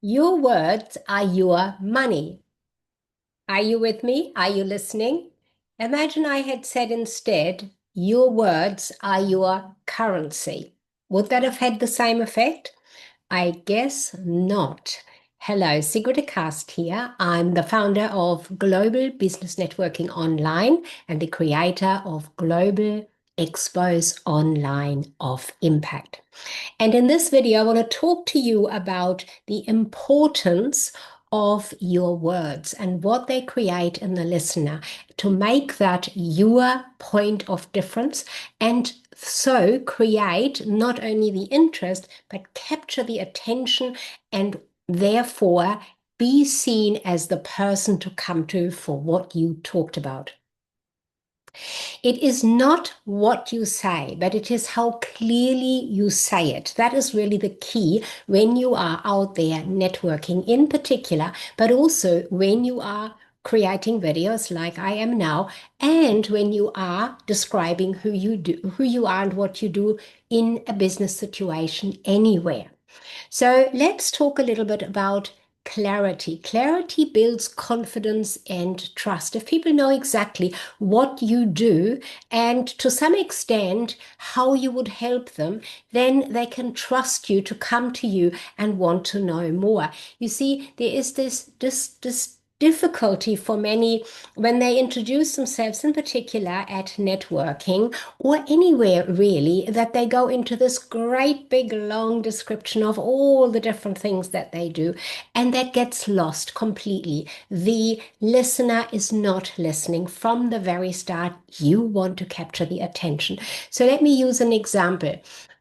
Your words are your money. Are you with me? Are you listening? Imagine I had said instead, your words are your currency. Would that have had the same effect? I guess not. Hello, Sigrid de Kaste here. I'm the founder of Global Business Networking Online and the creator of Global Expos Online of Impact. And in this video, I want to talk to you about the importance of your words and what they create in the listener to make that your point of difference and so create not only the interest, but capture the attention and therefore be seen as the person to come to for what you talked about. It is not what you say, but it is how clearly you say it. That is really the key when you are out there networking in particular, but also when you are creating videos like I am now, and when you are describing who you are and what you do in a business situation anywhere. So let's talk a little bit about clarity. Clarity builds confidence and trust. If people know exactly what you do and to some extent how you would help them, then they can trust you to come to you and want to know more. You see, there is this difficulty for many when they introduce themselves, in particular at networking or anywhere really, that they go into this great big long description of all the different things that they do, and that gets lost completely. The listener is not listening from the very start. You want to capture the attention. So let me use an example.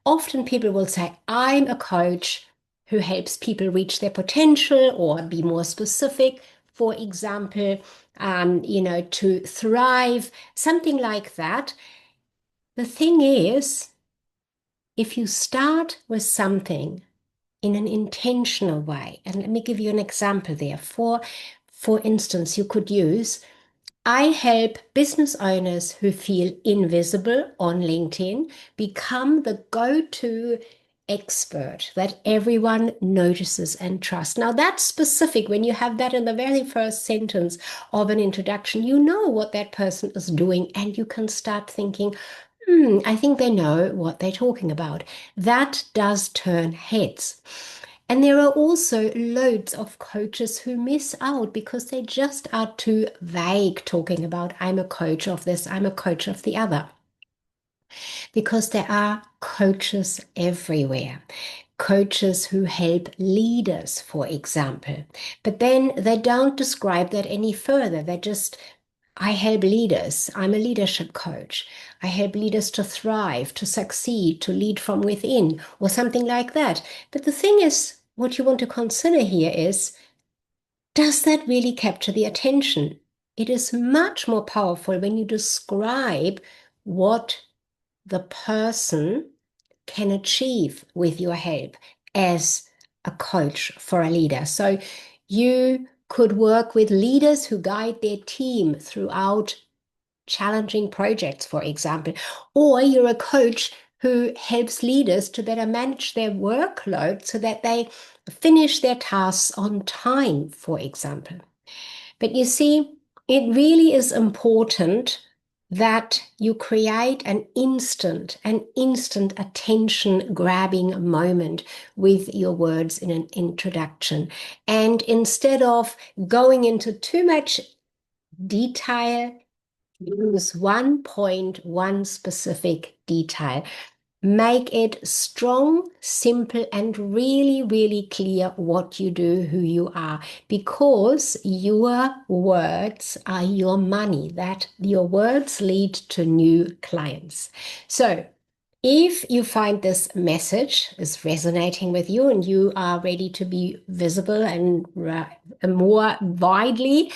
Often people will say, I'm a coach who helps people reach their potential, or be more specific, for example, to thrive, something like that. The thing is, if you start with something in an intentional way, and let me give you an example there. For instance, you could use, I help business owners who feel invisible on LinkedIn become the go-to expert that everyone notices and trusts. Now, that's specific. When you have that in the very first sentence of an introduction, you know what that person is doing, and you can start thinking, I think they know what they're talking about. That does turn heads. And there are also loads of coaches who miss out because they just are too vague talking about, I'm a coach of this, I'm a coach of the other. Because there are coaches everywhere. Coaches who help leaders, for example. But then they don't describe that any further. They just, I help leaders. I'm a leadership coach. I help leaders to thrive, to succeed, to lead from within, or something like that. But the thing is, what you want to consider here is, does that really capture the attention? It is much more powerful when you describe what the person can achieve with your help as a coach for a leader. So you could work with leaders who guide their team throughout challenging projects, for example, or you're a coach who helps leaders to better manage their workload so that they finish their tasks on time, for example. But you see, it really is important that you create an instant attention grabbing moment with your words in an introduction. And instead of going into too much detail, use one point, one specific detail. Make it strong, simple, and really, really clear what you do, who you are, because your words are your money, that your words lead to new clients. So if you find this message is resonating with you and you are ready to be visible and more widely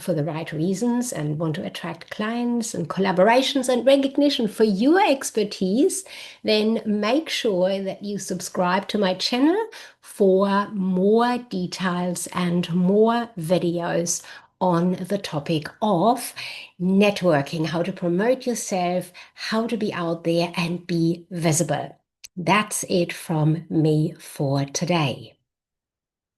for the right reasons and want to attract clients and collaborations and recognition for your expertise, then make sure that you subscribe to my channel for more details and more videos on the topic of networking, how to promote yourself, how to be out there and be visible. That's it from me for today.